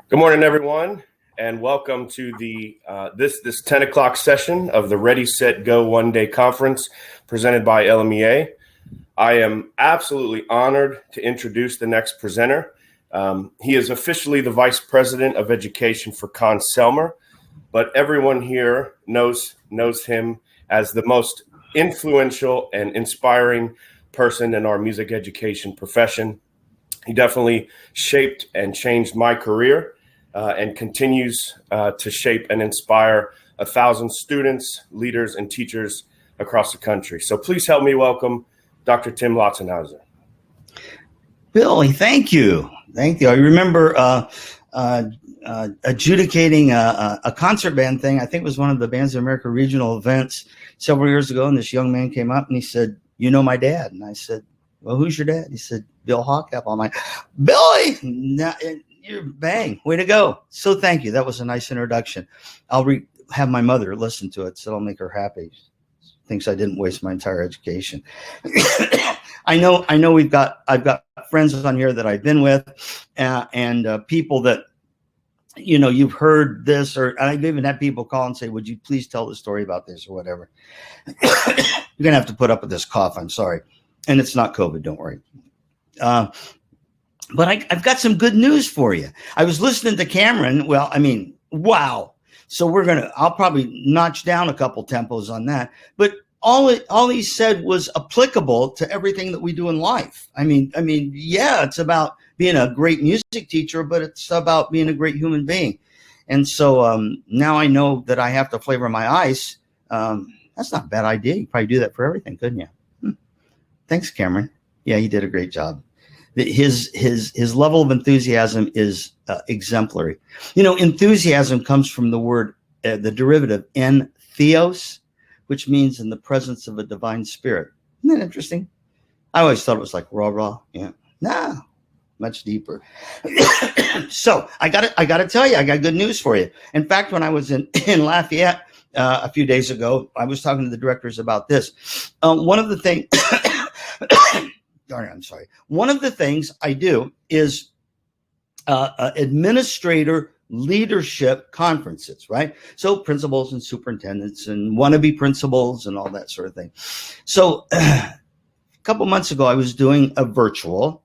Good morning, everyone, and welcome to the this 10 o'clock session of the Ready, Set, Go one-day conference presented by LMEA. I am absolutely honored to introduce the next presenter. He is officially the Vice President of Education for Con Selmer, but everyone here knows him as the most influential and inspiring person in our music education profession. He definitely shaped and changed my career and continues to shape and inspire 1,000 students, leaders, and teachers across the country. So please help me welcome Dr. Tim Lautzenheiser. Billy, thank you. Thank you. I remember adjudicating a concert band thing. I think it was one of the Bands of America regional events several years ago. And this young man came up and he said, "You know my dad?" And I said, "Well, who's your dad?" He said, "Bill Hawkap." I'm like, "Billy, you're bang, way to go." So thank you. That was a nice introduction. I'll have my mother listen to it, so it'll make her happy. Thinks I didn't waste my entire education. I know. I've got friends on here that I've been with, and people that, you know, you've heard this, or I've even had people call and say, "Would you please tell the story about this," or whatever. You're gonna have to put up with this cough. I'm sorry, and it's not COVID. Don't worry. But I've got some good news for you. I was listening to Cameron. Well, I mean, wow. So I'll probably notch down a couple tempos on that. But all he said was applicable to everything that we do in life. I mean, yeah, it's about being a great music teacher, but it's about being a great human being. And so now I know that I have to flavor my ice. That's not a bad idea. You could probably do that for everything, couldn't you? Thanks, Cameron. Yeah, he did a great job. His level of enthusiasm is exemplary. You know, enthusiasm comes from the word, the derivative en theos, which means in the presence of a divine spirit. Isn't that interesting? I always thought it was like rah rah. Yeah, nah, much deeper. So I got to tell you, I got good news for you. In fact, when I was in Lafayette a few days ago, I was talking to the directors about this. One of the things. Darn it, I'm sorry. One of the things I do is administrator leadership conferences, right? So principals and superintendents and wannabe principals and all that sort of thing. So a couple months ago, I was doing a virtual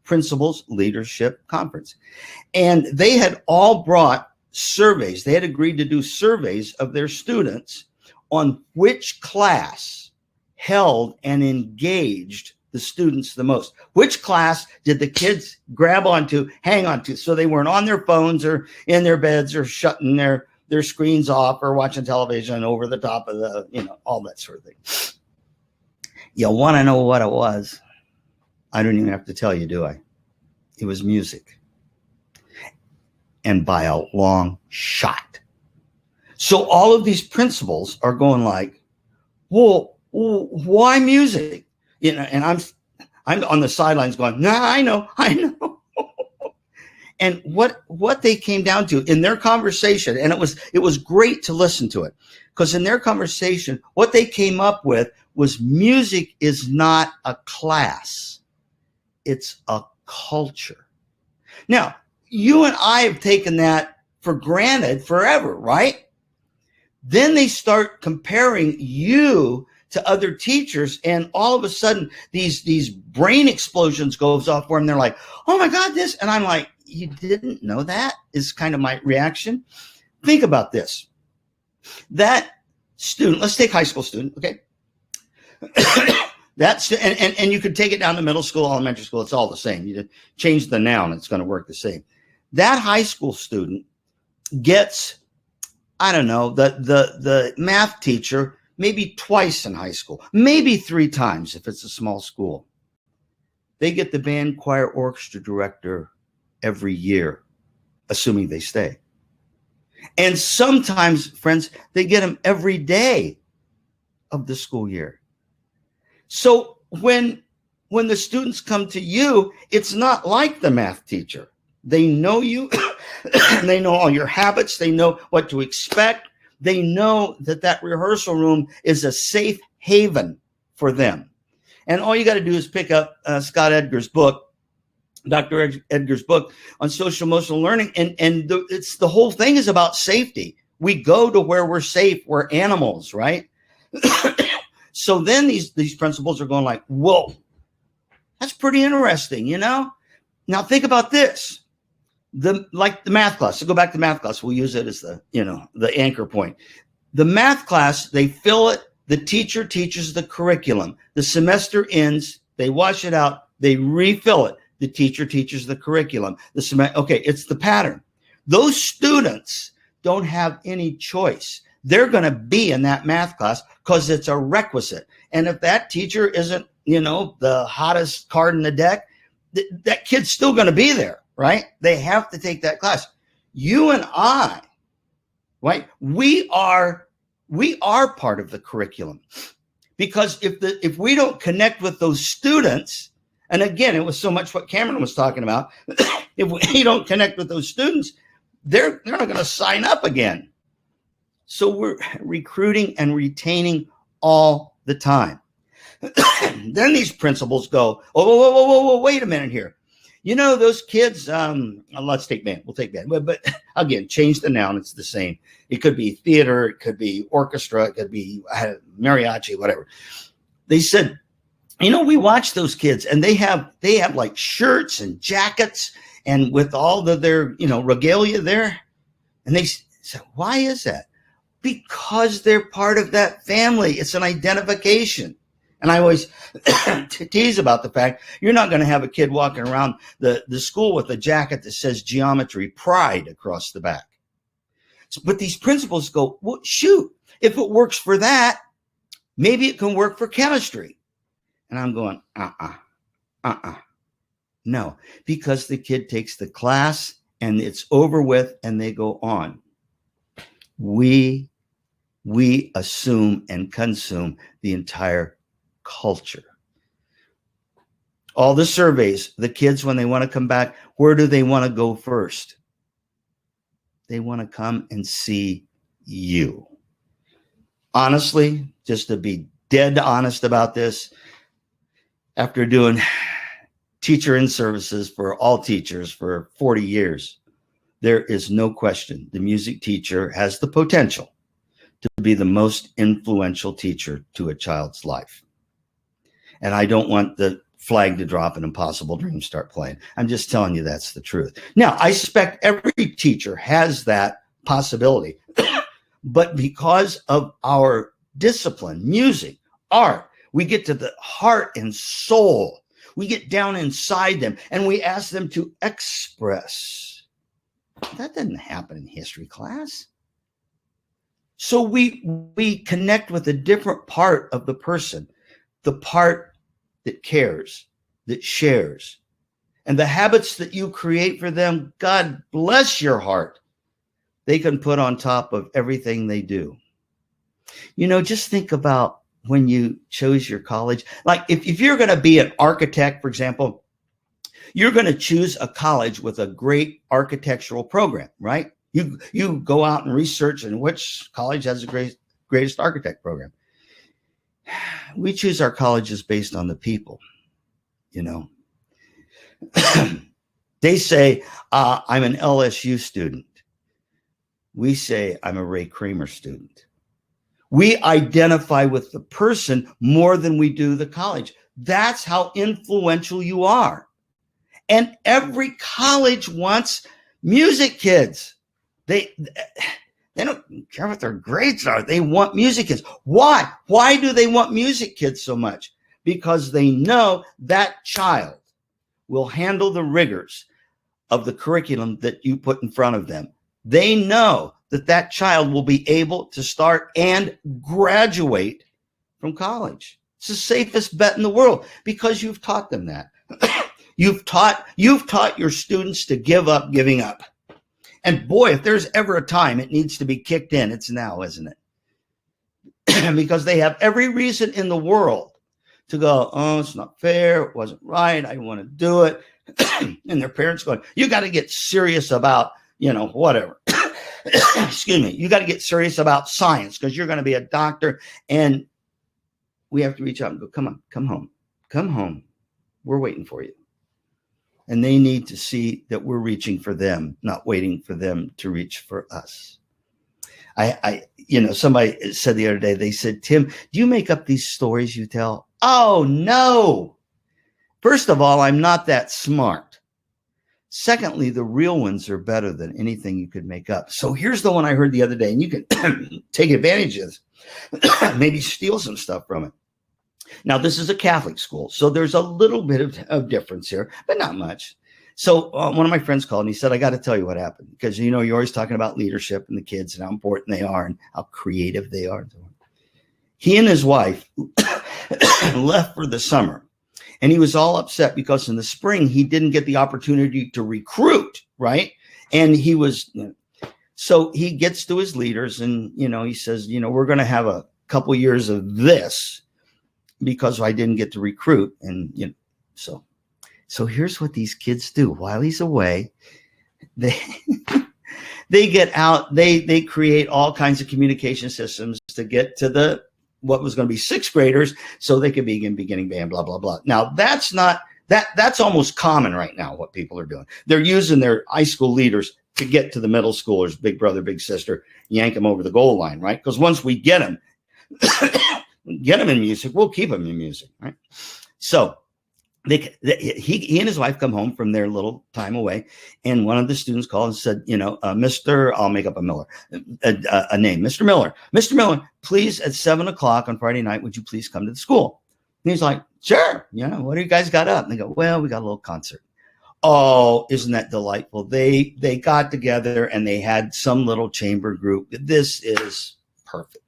principals leadership conference. And they had all brought surveys. They had agreed to do surveys of their students on which class held and engaged the students the most. Which class did the kids grab onto, hang onto, so they weren't on their phones or in their beds or shutting their screens off or watching television over the top of the, you know, all that sort of thing. You want to know what it was? I don't even have to tell you, do I? It was music. And by a long shot. So all of these principals are going like, well, why music? You know, and I'm on the sidelines going, nah, I know. And what they came down to in their conversation, and it was great to listen to it, because in their conversation, what they came up with was music is not a class, it's a culture. Now, you and I have taken that for granted forever, right? Then they start comparing you to other teachers, and all of a sudden these brain explosions goes off for them. They're like, "Oh my God, this," and I'm like, "You didn't know that?" Is kind of my reaction. Think about this. That student, let's take high school student, okay? That's and you could take it down to middle school, elementary school. It's all the same. You change the noun, it's going to work the same. That high school student gets, I don't know, the math teacher maybe twice in high school, maybe 3 times if it's a small school. They get the band, choir, orchestra director every year, assuming they stay. And sometimes, friends, they get them every day of the school year. So when the students come to you, it's not like the math teacher. They know you, they know all your habits, they know what to expect. They know that rehearsal room is a safe haven for them. And all you got to do is pick up Scott Edgar's book, Dr. Edgar's book on social emotional learning. And the whole thing is about safety. We go to where we're safe. We're animals, right? So then these principals are going like, whoa, that's pretty interesting, you know? Now think about this. The math class. So go back to math class. We'll use it as the anchor point. The math class, they fill it. The teacher teaches the curriculum. The semester ends. They wash it out. They refill it. The teacher teaches the curriculum. Okay, it's the pattern. Those students don't have any choice. They're going to be in that math class because it's a requisite. And if that teacher isn't, the hottest card in the deck, that kid's still going to be there, right? They have to take that class. You and I, right? We are part of the curriculum, because if we don't connect with those students, and again, it was so much what Cameron was talking about. If we don't connect with those students, they're not going to sign up again. So we're recruiting and retaining all the time. Then these principals go, whoa, wait a minute here. Those kids, let's take band. We'll take band. But again, change the noun. It's the same. It could be theater. It could be orchestra. It could be mariachi, whatever. They said, we watch those kids and they have like shirts and jackets and with all of their, regalia there. And they said, why is that? Because they're part of that family. It's an identification. And I always tease about the fact you're not going to have a kid walking around the school with a jacket that says geometry pride across the back. But these principals go, well, shoot, if it works for that, maybe it can work for chemistry. And I'm going, no, because the kid takes the class and it's over with and they go on. We assume and consume the entire culture. All the surveys, the kids, when they want to come back, where do they want to go first? They want to come and see you. Honestly, just to be dead honest about this, after doing teacher in services for all teachers for 40 years, there is no question the music teacher has the potential to be the most influential teacher to a child's life. And I don't want the flag to drop and Impossible Dreams start playing. I'm just telling you that's the truth. Now, I suspect every teacher has that possibility. But because of our discipline, music, art, we get to the heart and soul. We get down inside them and we ask them to express. That didn't happen in history class. So we connect with a different part of the person, the part that cares, that shares. And the habits that you create for them, God bless your heart, they can put on top of everything they do. Just think about when you chose your college. Like if you're going to be an architect, for example, you're going to choose a college with a great architectural program, right? You go out and research in which college has the greatest architect program. We choose our colleges based on the people, They say, I'm an LSU student. We say, I'm a Ray Kramer student. We identify with the person more than we do the college. That's how influential you are. And every college wants music kids. They don't care what their grades are. They want music kids. Why? Why do they want music kids so much? Because they know that child will handle the rigors of the curriculum that you put in front of them. They know that child will be able to start and graduate from college. It's the safest bet in the world because you've taught them that. You've taught your students to give up giving up. And boy, if there's ever a time it needs to be kicked in, it's now, isn't it? Because they have every reason in the world to go, oh, it's not fair. It wasn't right. I want to do it. And their parents going, you got to get serious about, whatever. Excuse me. You got to get serious about science because you're going to be a doctor. And we have to reach out and go, come on, come home. Come home. We're waiting for you. And they need to see that we're reaching for them, not waiting for them to reach for us. Somebody said the other day, they said, Tim, do you make up these stories you tell? Oh, no. First of all, I'm not that smart. Secondly, the real ones are better than anything you could make up. So here's the one I heard the other day, and you can take advantage of this, maybe steal some stuff from it. Now, this is a Catholic school, so there's a little bit of difference here, but not much. So one of my friends called and he said, I got to tell you what happened, because, you're always talking about leadership and the kids and how important they are and how creative they are. He and his wife left for the summer, and he was all upset because in the spring, he didn't get the opportunity to recruit, right? And he was, so he gets to his leaders and, he says, we're going to have a couple years of this because I didn't get to recruit. And, so here's what these kids do while he's away. They get out, they create all kinds of communication systems to get to what was going to be sixth graders so they could begin beginning band, blah, blah, blah. Now that's almost common right now, what people are doing. They're using their high school leaders to get to the middle schoolers, big brother, big sister, yank them over the goal line, right? Because once we get them in music, we'll keep them in music, right? So he and his wife come home from their little time away, and one of the students called and said, Mr. I'll make up a name, Mr. Miller, please at 7:00 on Friday night, would you please come to the school? And he's like, sure. What do you guys got up? And they go, well, we got a little concert. Oh, isn't that delightful? They got together and they had some little chamber group. This is perfect.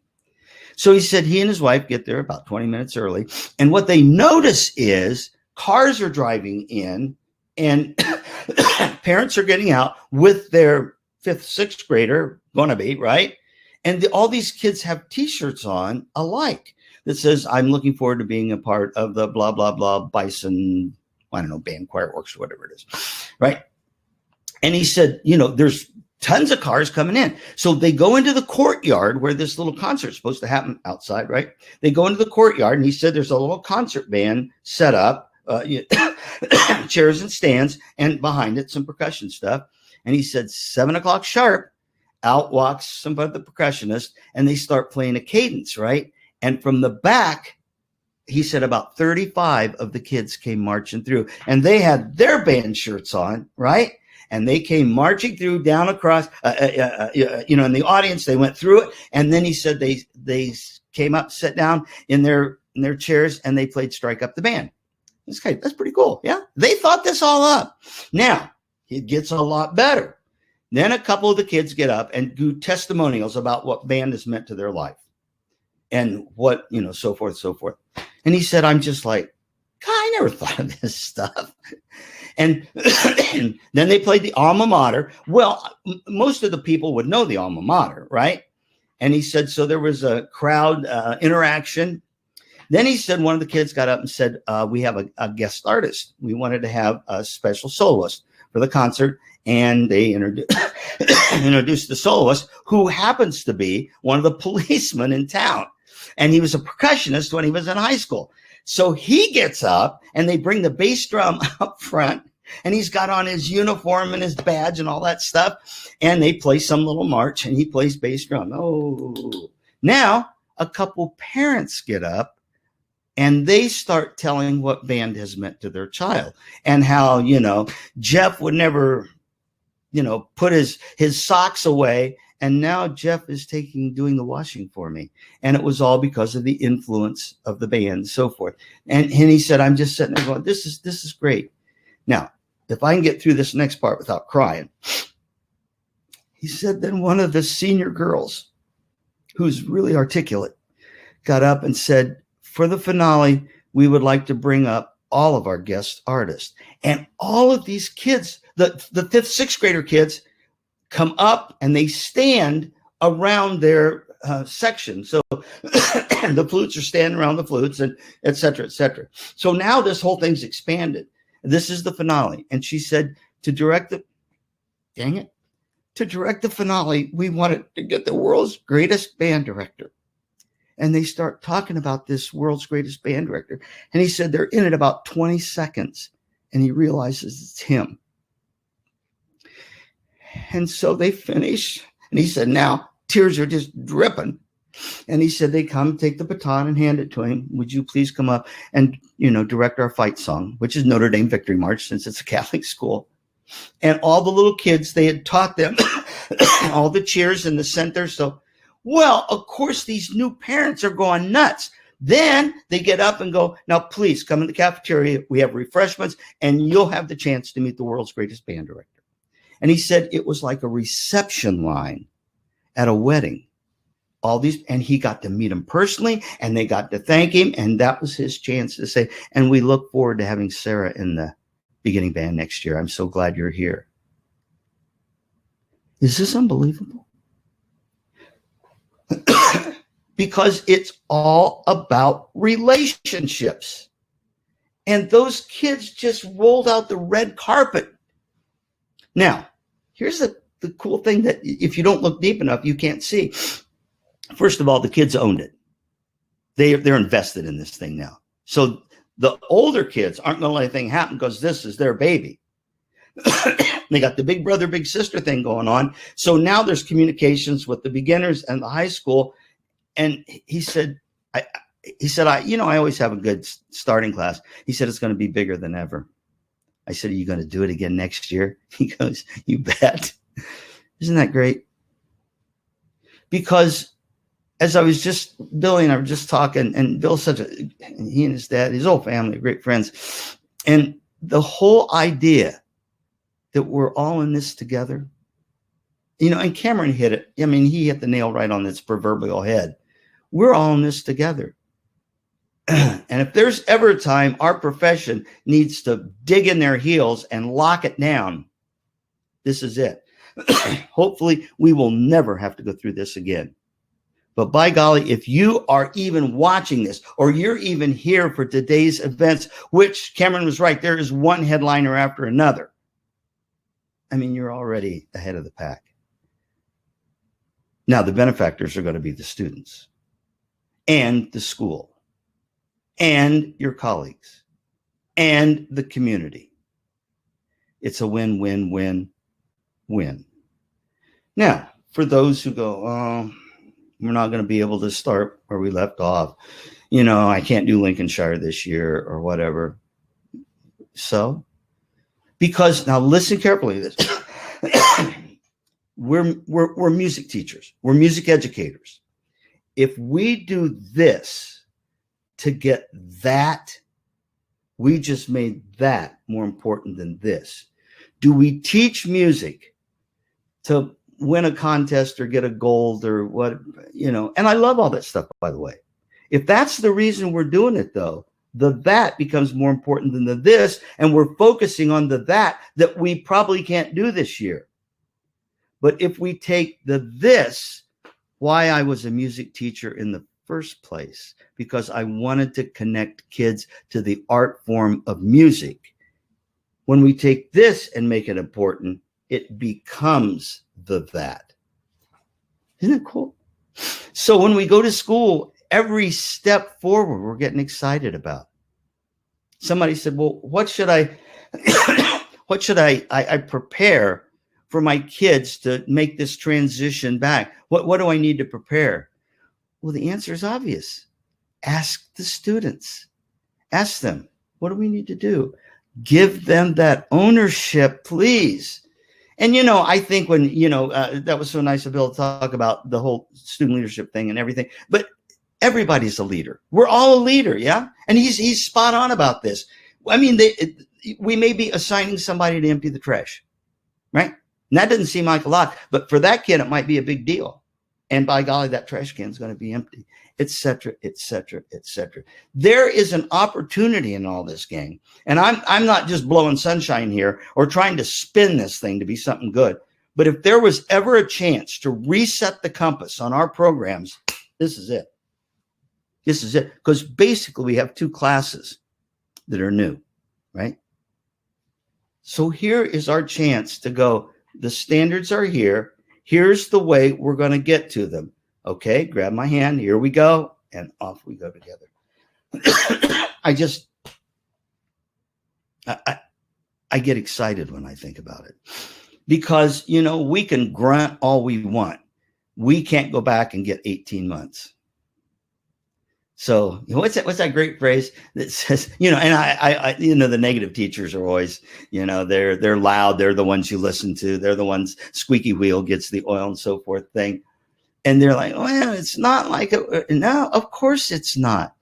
So he said he and his wife get there about 20 minutes early. And what they notice is cars are driving in and parents are getting out with their fifth, sixth grader, gonna be, right? And all these kids have T-shirts on alike that says, I'm looking forward to being a part of the blah, blah, blah, Bison, I don't know, band, choir, orchestra, whatever it is, right? And he said, there's tons of cars coming in. So they go into the courtyard where this little concert is supposed to happen outside, right? They go into the courtyard, and he said there's a little concert band set up, chairs and stands, and behind it, some percussion stuff. And he said 7:00 sharp, out walks some of the percussionists, and they start playing a cadence, right? And from the back, he said about 35 of the kids came marching through, and they had their band shirts on, right? And they came marching through down across, in the audience, they went through it. And then he said they came up, sat down in their chairs, and they played Strike Up the Band. That's pretty cool. Yeah. They thought this all up. Now it gets a lot better. Then a couple of the kids get up and do testimonials about what band has meant to their life and what, so forth, so forth. And he said, I'm just like, God, I never thought of this stuff. And then they played the alma mater. Well, most of the people would know the alma mater, right? And he said, so there was a crowd interaction. Then he said, one of the kids got up and said, we have a guest artist. We wanted to have a special soloist for the concert. And they introduced the soloist, who happens to be one of the policemen in town. And he was a percussionist when he was in high school. So he gets up and they bring the bass drum up front, and he's got on his uniform and his badge and all that stuff. And they play some little march and he plays bass drum. Oh, now a couple parents get up and they start telling what band has meant to their child and how, Jeff would never, put his socks away. And now Jeff is doing the washing for me. And it was all because of the influence of the band and so forth. And he said, I'm just sitting there going, this is great. Now, if I can get through this next part without crying, he said, then one of the senior girls, who's really articulate, got up and said, for the finale, we would like to bring up all of our guest artists. And all of these kids, the fifth, sixth grader kids, come up and they stand around their section. So the flutes are standing around the flutes, and et cetera, et cetera. So now this whole thing's expanded. This is the finale. And she said, to direct the finale, we wanted to get the world's greatest band director. And they start talking about this world's greatest band director. And he said they're in it about 20 seconds. and he realizes it's him. And so they finish, and he said, now tears are just dripping. And he said, they come, take the baton and hand it to him. Would you please come up and, direct our fight song, which is Notre Dame Victory March, since it's a Catholic school. And all the little kids, they had taught them all the cheers in the center. So, well, of course, these new parents are going nuts. Then they get up and go, now, please come in the cafeteria. We have refreshments, and you'll have the chance to meet the world's greatest band director. And he said it was like a reception line at a wedding. All these, and he got to meet him personally, and they got to thank him, and that was his chance to say, and we look forward to having Sarah in the beginning band next year. I'm so glad you're here. Is this unbelievable? Because it's all about relationships. And those kids just rolled out the red carpet. Now, here's the cool thing that if you don't look deep enough, you can't see. First of all, the kids owned it. They're invested in this thing now. So the older kids aren't going to let anything happen because this is their baby. They got the big brother, big sister thing going on. So now there's communications with the beginners and the high school. And he said, I always have a good starting class. He said, it's going to be bigger than ever. I said, are you going to do it again next year? He goes, you bet. Isn't that great? Because as I was just, Billy and I were just talking, and Bill's he and his dad, his whole family, great friends. And the whole idea that we're all in this together, and Cameron hit it. I mean, he hit the nail right on its proverbial head. We're all in this together. And if there's ever a time our profession needs to dig in their heels and lock it down, this is it. Hopefully, we will never have to go through this again. But by golly, if you are even watching this, or you're even here for today's events, which Cameron was right, there is one headliner after another. I mean, you're already ahead of the pack. Now, the benefactors are going to be the students and the school and your colleagues and the community. It's a win, win, win, win. Now, for those who go, we're not going to be able to start where we left off. I can't do Lincolnshire this year or whatever. So, because now listen carefully to this. We're music teachers. We're music educators. If we do this to get that, we just made that more important than this. Do we teach music to win a contest or get a gold or what, and I love all that stuff, by the way. If that's the reason we're doing it, though, the that becomes more important than the this, and we're focusing on the that we probably can't do this year. But if we take the this, why I was a music teacher in the first place, because I wanted to connect kids to the art form of music. When we take this and make it important, it becomes the that. Isn't it cool? So when we go to school, every step forward, we're getting excited about. Somebody said, well, what should I prepare for my kids to make this transition back? What do I need to prepare? Well, the answer is obvious. Ask the students. Ask them, what do we need to do? Give them that ownership, please. And, I think when, that was so nice of Bill to talk about the whole student leadership thing and everything, but everybody's a leader. We're all a leader. Yeah. And he's spot on about this. I mean, we may be assigning somebody to empty the trash, right? And that doesn't seem like a lot, but for that kid, it might be a big deal. And by golly, that trash can is going to be empty, et cetera, et cetera, et cetera. There is an opportunity in all this, gang. And I'm not just blowing sunshine here or trying to spin this thing to be something good. But if there was ever a chance to reset the compass on our programs, this is it. This is it. Because basically we have two classes that are new, right? So here is our chance to go, the standards are here. Here's the way we're going to get to them. Okay, grab my hand. Here we go. And off we go together. I get excited when I think about it because, you know, we can grunt all we want. We can't go back and get 18 months. So what's that great phrase that says, you know, and I you know, the negative teachers are always, you know, they're loud. They're the ones you listen to. They're the ones squeaky wheel gets the oil and so forth thing. And they're like, well, it's not like it. No, of course it's not.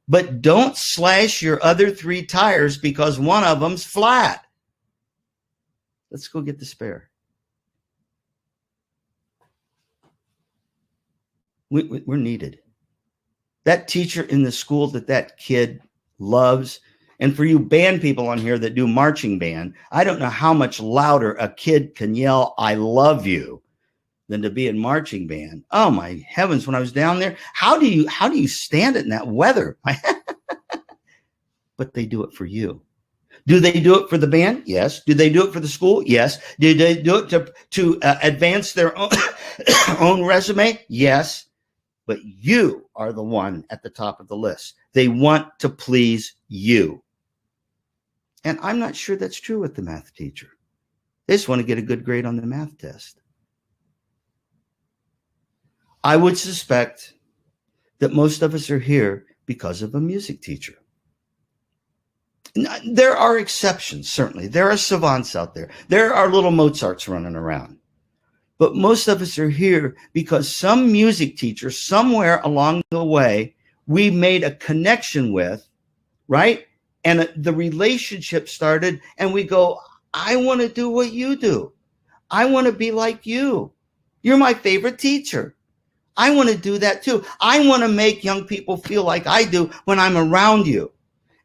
But don't slash your other 3 tires because one of them's flat. Let's go get the spare. We're needed. That teacher in the school that kid loves. And for you band people on here that do marching band, I don't know how much louder a kid can yell, I love you, than to be in marching band. Oh my heavens. When I was down there, how do you stand it in that weather? But they do it for you. Do they do it for the band? Yes. Do they do it for the school? Yes. Do they do it to advance their own resume? Yes. But you are the one at the top of the list. They want to please you. And I'm not sure that's true with the math teacher. They just want to get a good grade on the math test. I would suspect that most of us are here because of a music teacher. There are exceptions, certainly. There are savants out there. There are little Mozarts running around. But most of us are here because some music teacher somewhere along the way we made a connection with, right? And the relationship started and we go, I want to do what you do. I want to be like you. You're my favorite teacher. I want to do that too. I want to make young people feel like I do when I'm around you.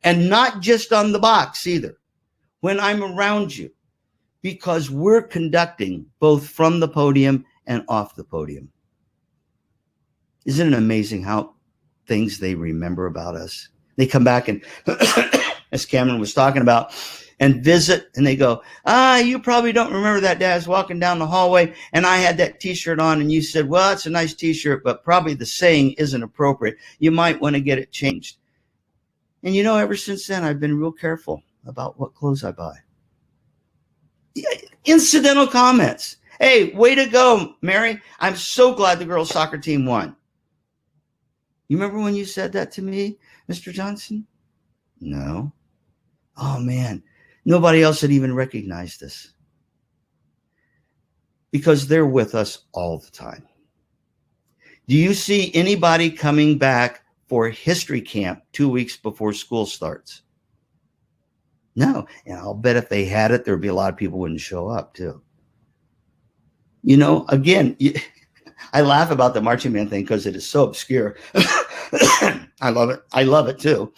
And not just on the box either, when I'm around you, because we're conducting both from the podium and off the podium. Isn't it amazing how things they remember about us? They come back and, as Cameron was talking about, and visit, and they go, you probably don't remember that day I was walking down the hallway and I had that t-shirt on and you said, well, it's a nice t-shirt, but probably the saying isn't appropriate. You might want to get it changed. And you know, ever since then, I've been real careful about what clothes I buy. Incidental comments. Hey, way to go, Mary. I'm so glad the girls' soccer team won. You remember when you said that to me, Mr. Johnson? No. Oh, man. Nobody else had even recognized this. Because they're with us all the time. Do you see anybody coming back for history camp 2 weeks before school starts? No. And I'll bet if they had it, there'd be a lot of people who wouldn't show up too. You know, again, I laugh about the marching band thing because it is so obscure. I love it. I love it too.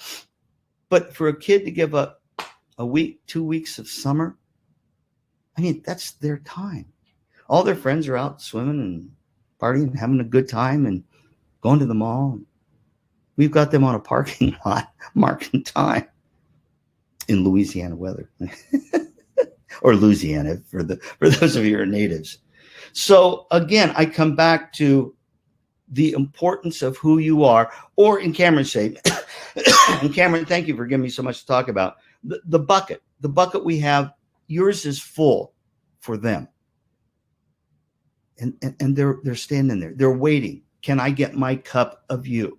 But for a kid to give up a week, 2 weeks of summer, I mean, that's their time. All their friends are out swimming and partying, having a good time and going to the mall. We've got them on a parking lot marking time in Louisiana weather or Louisiana for those of you who are natives. So again, I come back to the importance of who you are, or in Cameron's sake, and Cameron, thank you for giving me so much to talk about. The bucket we have, yours is full for them. And they're standing there. They're waiting. Can I get my cup of you?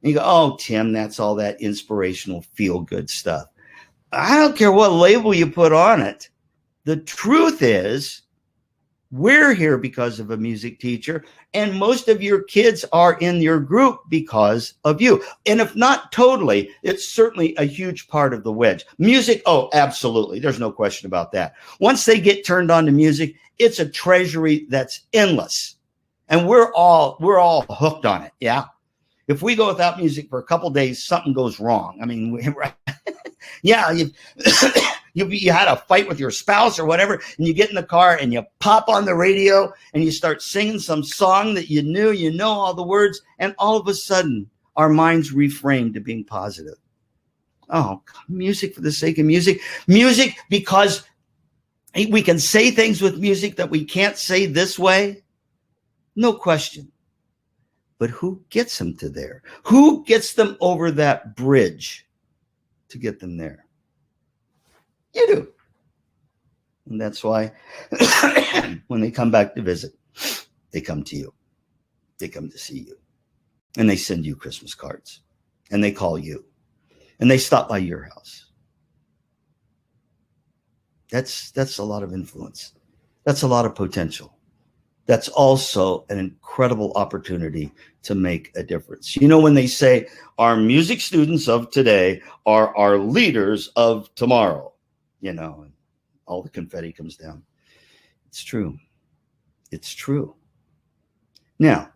And you go, oh, Tim, that's all that inspirational feel-good stuff. I don't care what label you put on it. The truth is, we're here because of a music teacher, and most of your kids are in your group because of you. And if not totally, it's certainly a huge part of the wedge. Music, oh, absolutely. There's no question about that. Once they get turned on to music, it's a treasury that's endless. And we're all hooked on it, yeah? If we go without music for a couple of days, something goes wrong. I mean, yeah, you had a fight with your spouse or whatever, and you get in the car and you pop on the radio and you start singing some song that you know all the words, and all of a sudden our minds reframe to being positive. Oh, music for the sake of music. Music because we can say things with music that we can't say this way. No question. But who gets them to there? Who gets them over that bridge to get them there? You do. And that's why when they come back to visit, they come to you. They come to see you. And they send you Christmas cards. And they call you. And they stop by your house. That's a lot of influence. That's a lot of potential. That's also an incredible opportunity to make a difference. You know, when they say our music students of today are our leaders of tomorrow, you know, and all the confetti comes down. It's true. It's true. Now,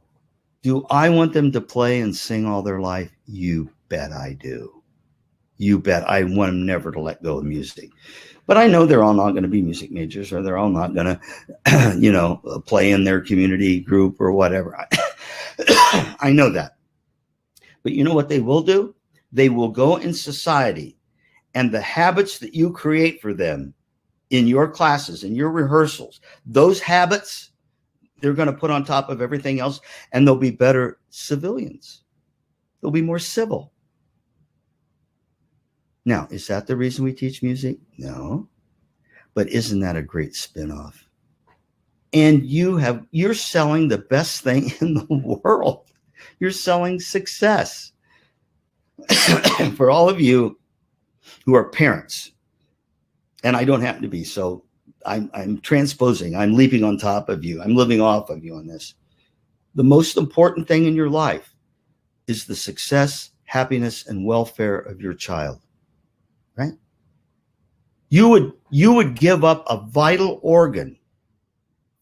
do I want them to play and sing all their life? You bet I do. You bet I want them never to let go of music. But I know they're all not going to be music majors, or they're all not going to, you know, play in their community group or whatever. I know that. But you know what they will do? They will go in society, and the habits that you create for them in your classes, in your rehearsals, those habits, they're going to put on top of everything else, and they'll be better civilians. They'll be more civil. Now, is that the reason we teach music? No. But isn't that a great spinoff? And you're selling the best thing in the world. You're selling success. For all of you who are parents, and I don't happen to be, so I'm transposing, I'm leaping on top of you, I'm living off of you on this. The most important thing in your life is the success, happiness, and welfare of your child. Right? You would give up a vital organ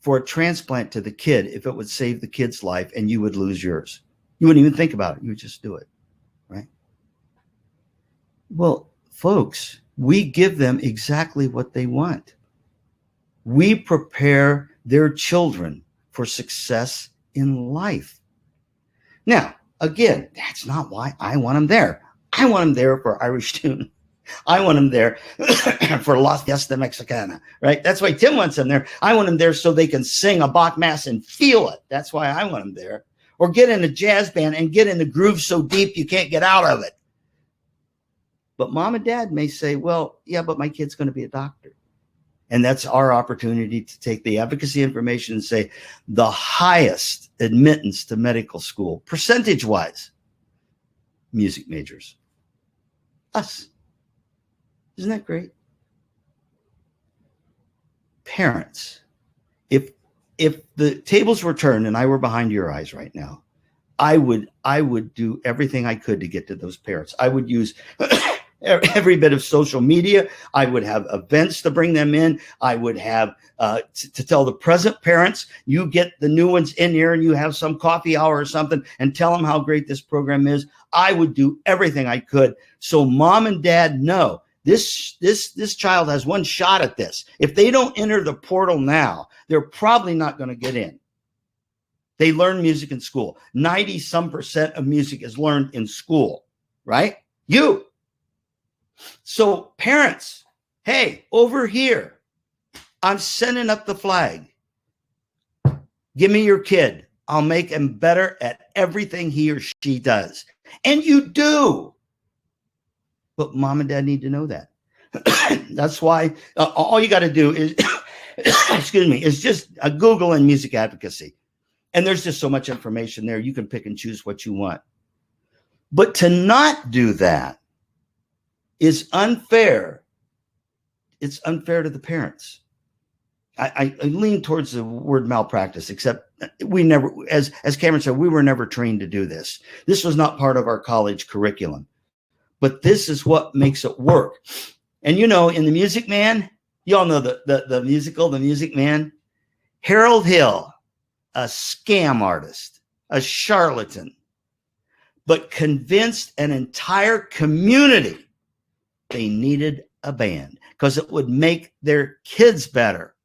for a transplant to the kid if it would save the kid's life, and you would lose yours. You wouldn't even think about it. You would just do it. Right? Well, folks, we give them exactly what they want. We prepare their children for success in life. Now, again, that's not why I want them there. I want them there for Irish tune. I want them there for La Fiesta Mexicana, right? That's why Tim wants them there. I want them there so they can sing a Bach Mass and feel it. That's why I want them there. Or get in a jazz band and get in the groove so deep you can't get out of it. But mom and dad may say, well, yeah, but my kid's going to be a doctor. And that's our opportunity to take the advocacy information and say the highest admittance to medical school, percentage-wise, music majors. Us. Isn't that great? Parents, if the tables were turned and I were behind your eyes right now, I would do everything I could to get to those parents. I would use every bit of social media. I would have events to bring them in. I would have to tell the present parents, you get the new ones in here and you have some coffee hour or something and tell them how great this program is. I would do everything I could so mom and dad know this child has one shot at this. If they don't enter the portal now, they're probably not going to get in. They learn music in school. 90% of music is learned in school, right? You. So parents, hey, over here, I'm sending up the flag. Give me your kid. I'll make him better at everything he or she does. And you do. But mom and dad need to know that. That's why all you got to do is, is just Google and music advocacy. And there's just so much information there. You can pick and choose what you want. But to not do that is unfair. It's unfair to the parents. I lean towards the word malpractice, except we never, as Cameron said, we were never trained to do this. This was not part of our college curriculum. But this is what makes it work. And you know, in The Music Man, you all know the musical, The Music Man. Harold Hill, a scam artist, a charlatan, but convinced an entire community they needed a band because it would make their kids better.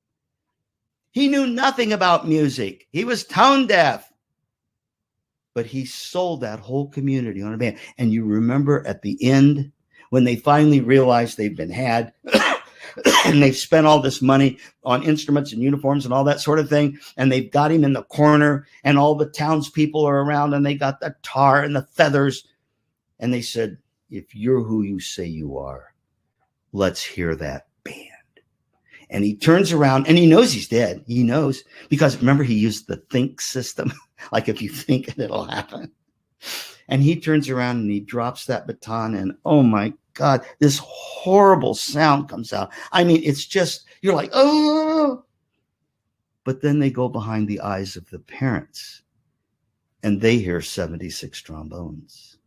He knew nothing about music. He was tone deaf. But he sold that whole community on a band. And you remember at the end, when they finally realized they've been had and they've spent all this money on instruments and uniforms and all that sort of thing, and they've got him in the corner and all the townspeople are around and they got the tar and the feathers. And they said, if you're who you say you are, let's hear that And he turns around and he knows he's dead. He knows, because remember, he used the think system. Like if you think it, it'll happen. And he turns around and he drops that baton, and oh my God, this horrible sound comes out. I mean, it's just, you're like, oh. But then they go behind the eyes of the parents and they hear 76 trombones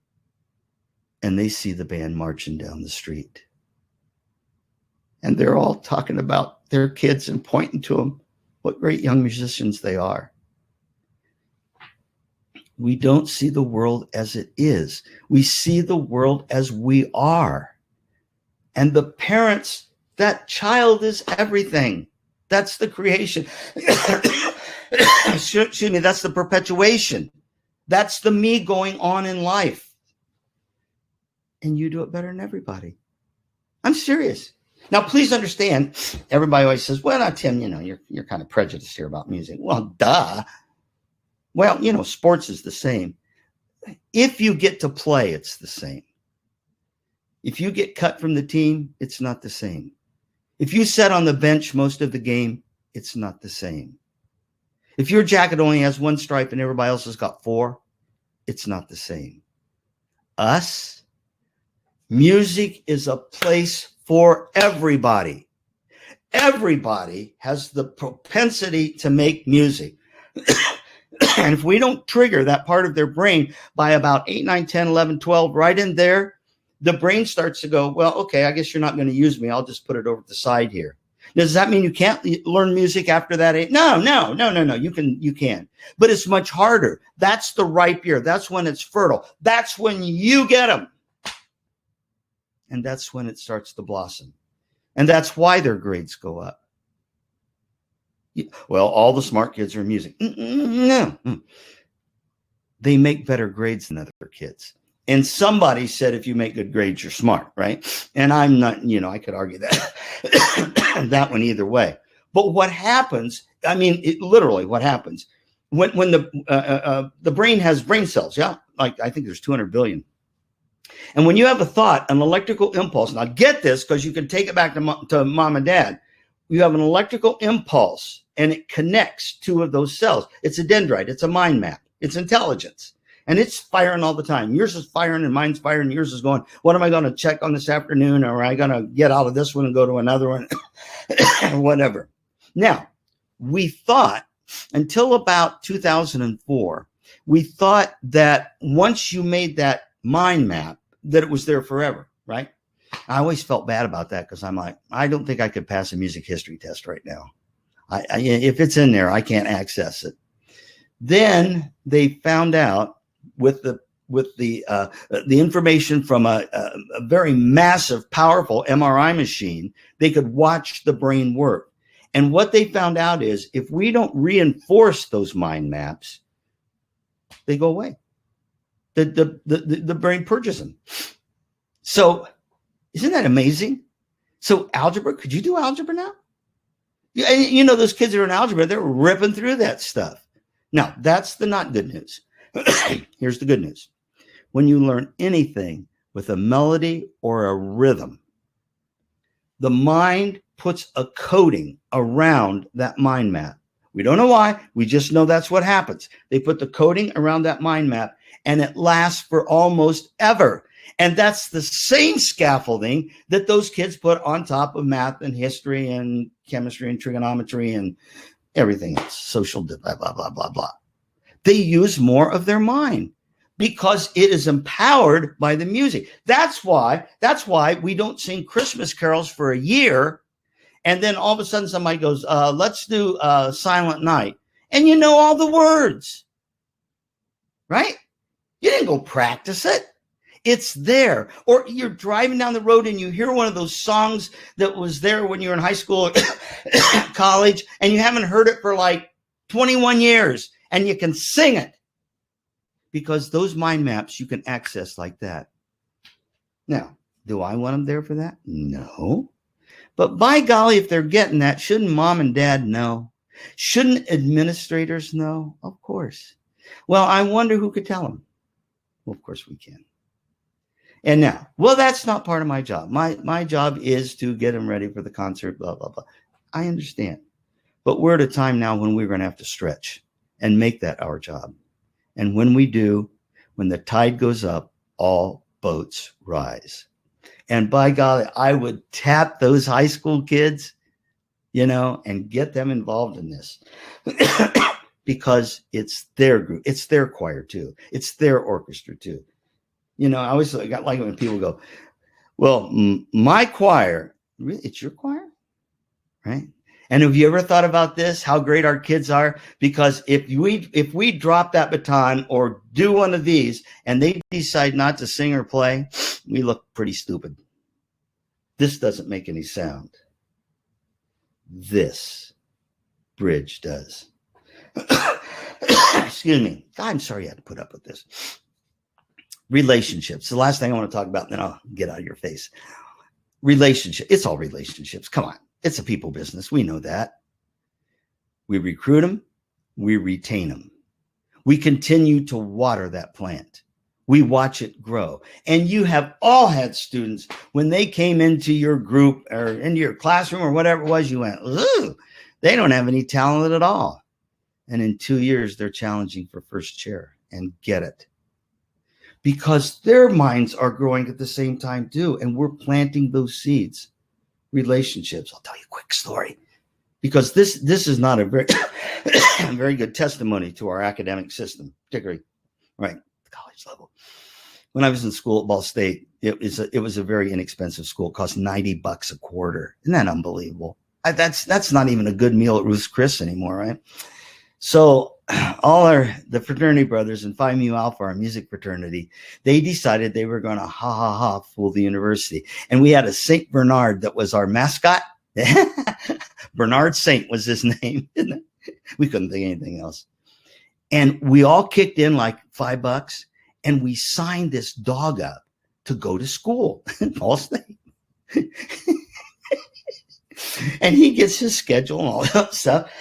and they see the band marching down the street. And they're all talking about their kids and pointing to them, what great young musicians they are. We don't see the world as it is. We see the world as we are. And the parents, that child is everything. That's the creation. Excuse me, that's the perpetuation. That's the me going on in life. And you do it better than everybody. I'm serious. Now, please understand, everybody always says, well, now, Tim, you're kind of prejudiced here about music. Well, duh. Well, sports is the same. If you get to play, it's the same. If you get cut from the team, it's not the same. If you sit on the bench most of the game, it's not the same. If your jacket only has one stripe and everybody else has got 4, it's not the same. Us, music is a place for everybody. Everybody has the propensity to make music. And if we don't trigger that part of their brain by about 8, 9, 10, 11, 12, right in there, the brain starts to go, well, okay, I guess you're not going to use me. I'll just put it over to the side here. Does that mean you can't learn music after that age? No. You can. But it's much harder. That's the ripe year. That's when it's fertile. That's when you get them. And that's when it starts to blossom. And that's why their grades go up. Well, all the smart kids are in music. No. They make better grades than other kids. And somebody said, if you make good grades, you're smart, right? And I'm not, I could argue that, that one either way. But what happens, literally what happens when the brain has brain cells, yeah? Like I think there's 200 billion. And when you have a thought, an electrical impulse, now get this, because you can take it back to mom and dad. You have an electrical impulse and it connects 2 of those cells. It's a dendrite. It's a mind map. It's intelligence. And it's firing all the time. Yours is firing and mine's firing. Yours is going, what am I going to check on this afternoon? Or am I going to get out of this one and go to another one? Or whatever. Now, we thought until about 2004, we thought that once you made that mind map, that it was there forever, right? I always felt bad about that because I'm like, I don't think I could pass a music history test right now. If it's in there, I can't access it. Then they found out with the information from a very massive, powerful MRI machine, they could watch the brain work. And what they found out is if we don't reinforce those mind maps, they go away. The brain purges them. So isn't that amazing? So algebra, could you do algebra now? Those kids that are in algebra, they're ripping through that stuff. Now, that's the not good news. Here's the good news. When you learn anything with a melody or a rhythm, the mind puts a coating around that mind map. We don't know why. We just know that's what happens. They put the coating around that mind map and it lasts for almost ever. And that's the same scaffolding that those kids put on top of math and history and chemistry and trigonometry and everything else, social, blah, blah, blah, blah, blah. They use more of their mind because it is empowered by the music. That's why we don't sing Christmas carols for a year. And then all of a sudden somebody goes, let's do Silent Night. And you know all the words, right? You didn't go practice it. It's there. Or you're driving down the road and you hear one of those songs that was there when you were in high school or college, and you haven't heard it for like 21 years, and you can sing it because those mind maps you can access like that. Now, do I want them there for that? No. But by golly, if they're getting that, shouldn't mom and dad know? Shouldn't administrators know? Of course. Well, I wonder who could tell them. Well, of course we can. And now, well, that's not part of my job. My job is to get them ready for the concert, blah, blah, blah. I understand. But we're at a time now when we're going to have to stretch and make that our job. And when we do, when the tide goes up, all boats rise. And by golly, I would tap those high school kids, and get them involved in this because it's their group. It's their choir too. It's their orchestra too. I always got like when people go, well, my choir, really? It's your choir, right? And have you ever thought about this, how great our kids are? Because if we drop that baton or do one of these and they decide not to sing or play, we look pretty stupid. This doesn't make any sound. This bridge does. Excuse me. I'm sorry you had to put up with this. Relationships. The last thing I want to talk about, and then I'll get out of your face. Relationship. It's all relationships. Come on. It's a people business. We know that. We recruit them. We retain them. We continue to water that plant. We watch it grow. And you have all had students, when they came into your group or into your classroom or whatever it was, you went, ooh, they don't have any talent at all. And in 2 years, they're challenging for first chair and get it. Because their minds are growing at the same time too. And we're planting those seeds. Relationships. I'll tell you a quick story because this is not a very very good testimony to our academic system, particularly right the college level. When I was in school at Ball State, it was a very inexpensive school. It cost $90 a quarter. Isn't that unbelievable? That's not even a good meal at Ruth's Chris anymore, right? So the fraternity brothers and Phi Mu Alpha, our music fraternity, they decided they were going to fool the university. And we had a Saint Bernard that was our mascot. Bernard Saint was his name. We couldn't think of anything else. And we all kicked in like $5 and we signed this dog up to go to school in Ball State. And he gets his schedule and all that stuff.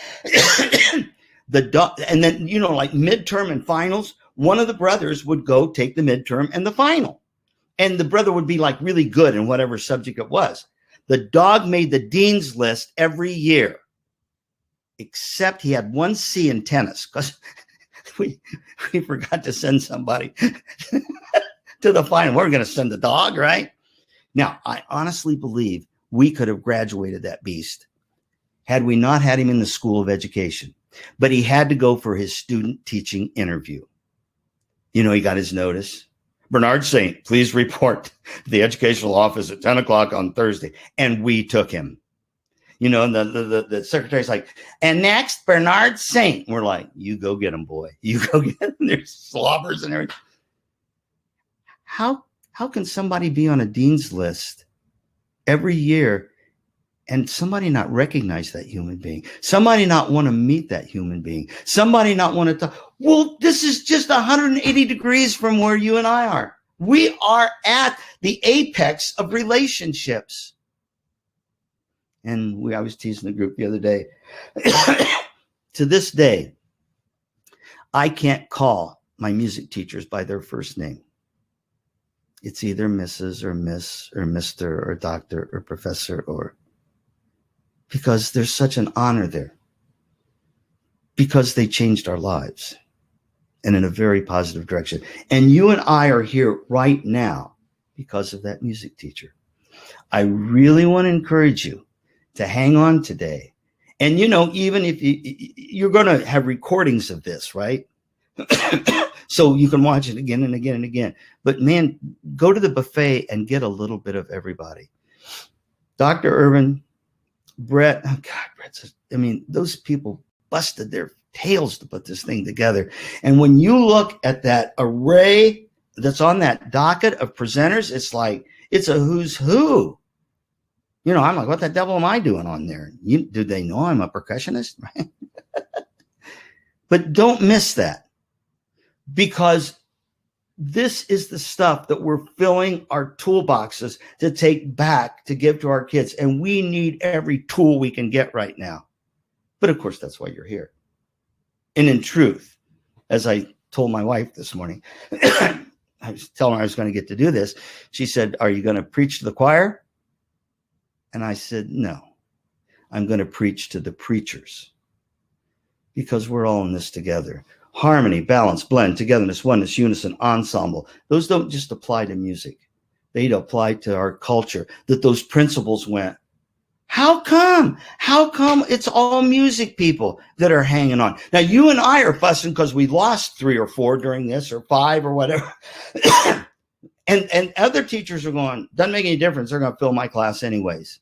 The dog, and then, like midterm and finals, one of the brothers would go take the midterm and the final. And the brother would be like really good in whatever subject it was. The dog made the dean's list every year, except he had 1 C in tennis because we forgot to send somebody to the final. We're going to send the dog, right? Now, I honestly believe we could have graduated that beast had we not had him in the School of Education. But he had to go for his student teaching interview. He got his notice. Bernard Saint, please report to the educational office at 10 o'clock on Thursday. And we took him. And the secretary's like, and next, Bernard Saint. We're like, you go get him, boy. You go get him. There's slobbers and everything. How can somebody be on a dean's list every year and somebody not recognize that human being, somebody not want to meet that human being, somebody not want to talk? Well, this is just 180 degrees from where you and I are. We are at the apex of relationships. And I was teasing the group the other day. To this day, I can't call my music teachers by their first name. It's either Mrs. or Miss or Mr. or Doctor or Professor because there's such an honor there. Because they changed our lives and in a very positive direction. And you and I are here right now because of that music teacher. I really want to encourage you to hang on today. And, even if you're going to have recordings of this, right? So you can watch it again and again and again. But man, go to the buffet and get a little bit of everybody. Dr. Irvin, Brett, those people busted their tails to put this thing together. And when you look at that array that's on that docket of presenters, it's like, it's a who's who. I'm like, what the devil am I doing on there? Do they know I'm a percussionist? But don't miss that, because this is the stuff that we're filling our toolboxes to take back to give to our kids. And we need every tool we can get right now. But of course, that's why you're here. And in truth, as I told my wife this morning, I was telling her I was going to get to do this. She said, are you going to preach to the choir? And I said, no, I'm going to preach to the preachers, because we're all in this together. Harmony, balance, blend, togetherness, oneness, unison, ensemble. Those don't just apply to music. They apply to our culture. That those principles went, how come? How come it's all music people that are hanging on? Now, you and I are fussing because we lost 3 or 4 during this, or 5 or whatever. and other teachers are going, doesn't make any difference. They're going to fill my class anyways.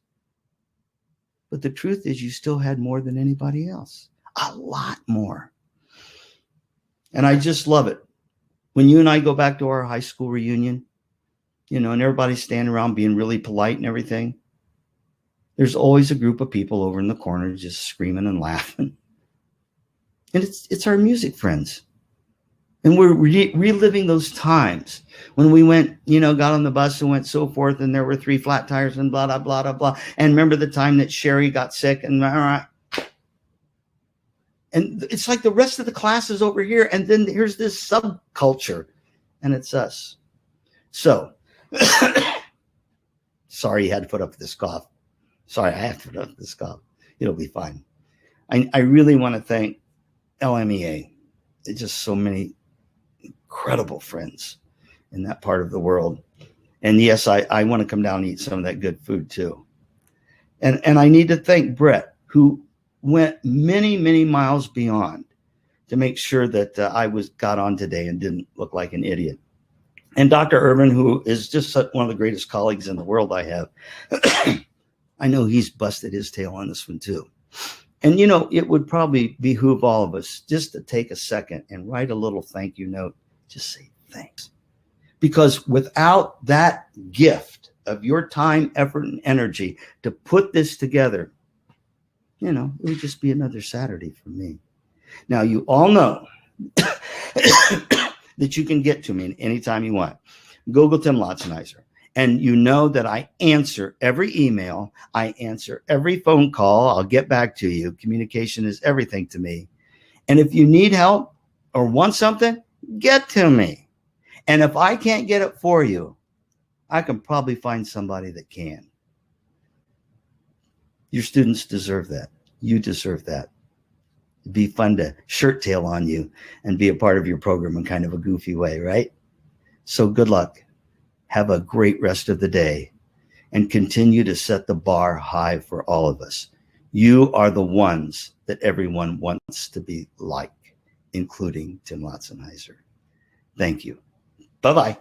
But the truth is, you still had more than anybody else. A lot more. And I just love it. When you and I go back to our high school reunion, you know, and everybody's standing around being really polite and everything, there's always a group of people over in the corner just screaming and laughing. And it's our music friends. And we're reliving those times when we went, you know, got on the bus and went so forth, and there were 3 flat tires and blah, blah, blah, blah, blah. And remember the time that Sherry got sick and it's like the rest of the class is over here. And then here's this subculture, and it's us. So, sorry you had to put up with this cough. Sorry, I have to put up with this cough. It'll be fine. I really want to thank LMEA. There's just so many incredible friends in that part of the world. And yes, I want to come down and eat some of that good food too. And I need to thank Brett, who went many, many miles beyond to make sure that I got on today and didn't look like an idiot. And Dr. Irvin, who is just one of the greatest colleagues in the world I have. I know he's busted his tail on this one too. And, you know, it would probably behoove all of us just to take a second and write a little thank you note. Just say thanks. Because without that gift of your time, effort, and energy to put this together, you know, it would just be another Saturday for me. Now, you all know that you can get to me anytime you want. Google Tim Lautzenheiser. And you know that I answer every email. I answer every phone call. I'll get back to you. Communication is everything to me. And if you need help or want something, get to me. And if I can't get it for you, I can probably find somebody that can. Your students deserve that. You deserve that. It'd be fun to shirt tail on you and be a part of your program in kind of a goofy way, right? So good luck. Have a great rest of the day and continue to set the bar high for all of us. You are the ones that everyone wants to be like, including Tim Lautzenheiser. Thank you. Bye-bye.